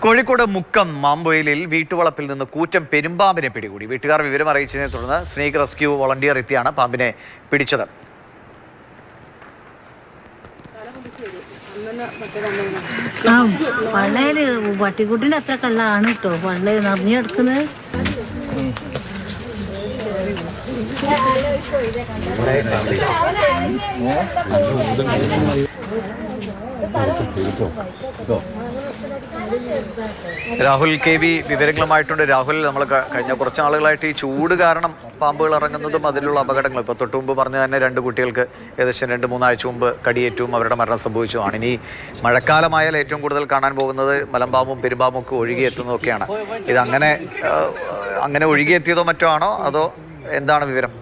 കോഴിക്കോട് മുക്കം മാമ്പൊയിലിൽ വീട്ടുവളപ്പിൽ നിന്ന് കൂറ്റൻ പെരുമ്പാമ്പിനെ പിടികൂടി. വീട്ടുകാർ വിവരം അറിയിച്ചതിനെ തുടർന്ന് സ്നേക് റെസ്ക്യൂ വോളണ്ടിയർ എത്തിയാണ് പാമ്പിനെ പിടിച്ചത്. പള്ളയില് പട്ടിക്കുട്ടിന്റെ അത്ര കള്ളാണ് കേട്ടോ പള്ളയിൽ നിറഞ്ഞു കിടക്കുന്നത്. രാഹുൽ KV വിവരങ്ങളുമായിട്ടുണ്ട്. രാഹുൽ, നമ്മൾ കഴിഞ്ഞ കുറച്ച് നാളുകളായിട്ട് ഈ ചൂട് കാരണം പാമ്പുകൾ ഇറങ്ങുന്നതും അതിലുള്ള അപകടങ്ങളും, ഇപ്പോൾ തൊട്ടു മുമ്പ് പറഞ്ഞ തന്നെ 2 കുട്ടികൾക്ക് ഏകദേശം 2-3 ആഴ്ച മുമ്പ് കടിയേറ്റവും അവരുടെ മരണം സംഭവിച്ചതുമാണ്. ഇനി മഴക്കാലമായാൽ ഏറ്റവും കൂടുതൽ കാണാൻ പോകുന്നത് മലമ്പാമ്പും പെരുമ്പാമ്പും ഒക്കെ ഒഴുകിയെത്തുന്നതൊക്കെയാണ്. ഇത് അങ്ങനെ ഒഴുകിയെത്തിയതോ മറ്റോ ആണോ, അതോ എന്താണ് വിവരം?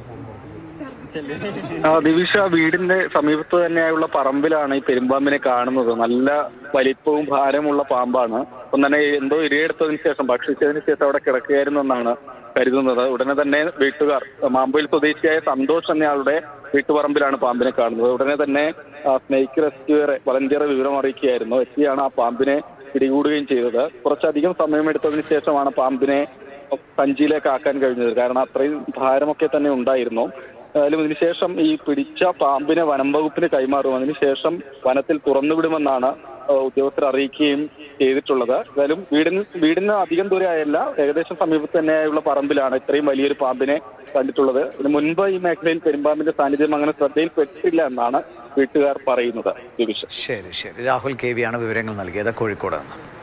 ദിവിഷ, വീടിന്റെ സമീപത്ത് തന്നെയായുള്ള പറമ്പിലാണ് ഈ പെരുമ്പാമ്പിനെ കാണുന്നത്. നല്ല വലിപ്പവും ഭാരമുള്ള പാമ്പാണ്. ഒപ്പം തന്നെ എന്തോ ഇരയെടുത്തതിന് ശേഷം, ഭക്ഷിച്ചതിന് ശേഷം അവിടെ കിടക്കുകയായിരുന്നെന്നാണ് കരുതുന്നത്. ഉടനെ തന്നെ വീട്ടുകാർ, മാമ്പൊയിൽ സ്വദേശിയായ സന്തോഷ് എന്നയാളുടെ വീട്ടുപറമ്പിലാണ് പാമ്പിനെ കാണുന്നത്. ഉടനെ തന്നെ സ്നേക് റെസ്ക്യൂ വളണ്ടിയറെ വിവരം അറിയിക്കുകയായിരുന്നു. എത്തിയാണ് ആ പാമ്പിനെ പിടികൂടുകയും ചെയ്തത്. കുറച്ചധികം സമയമെടുത്തതിന് ശേഷമാണ് പാമ്പിനെ സഞ്ചിയിലേക്ക് ആക്കാൻ കഴിഞ്ഞത്. കാരണം അത്രയും ഭാരമൊക്കെ തന്നെ ഉണ്ടായിരുന്നു. എന്തായാലും ഇതിനുശേഷം ഈ പിടിച്ച പാമ്പിനെ വനം വകുപ്പിന് കൈമാറും. അതിനുശേഷം വനത്തിൽ തുറന്നുവിടുമെന്നാണ് ഉദ്യോഗസ്ഥർ അറിയിക്കുകയും ചെയ്തിട്ടുള്ളത്. എന്തായാലും വീടിന് അധികം ദൂരെയായല്ല, ഏകദേശം സമീപത്ത് തന്നെയായുള്ള പറമ്പിലാണ് ഇത്രയും വലിയൊരു പാമ്പിനെ കണ്ടിട്ടുള്ളത്. ഇതിന് മുൻപ് ഈ മേഖലയിൽ പെരുമ്പാമ്പിന്റെ സാന്നിധ്യം അങ്ങനെ ശ്രദ്ധയിൽപ്പെട്ടില്ല എന്നാണ് വീട്ടുകാർ പറയുന്നത്. ശരി, രാഹുൽ KV ആണ് വിവരങ്ങൾ നൽകിയത് കോഴിക്കോട് നിന്ന്.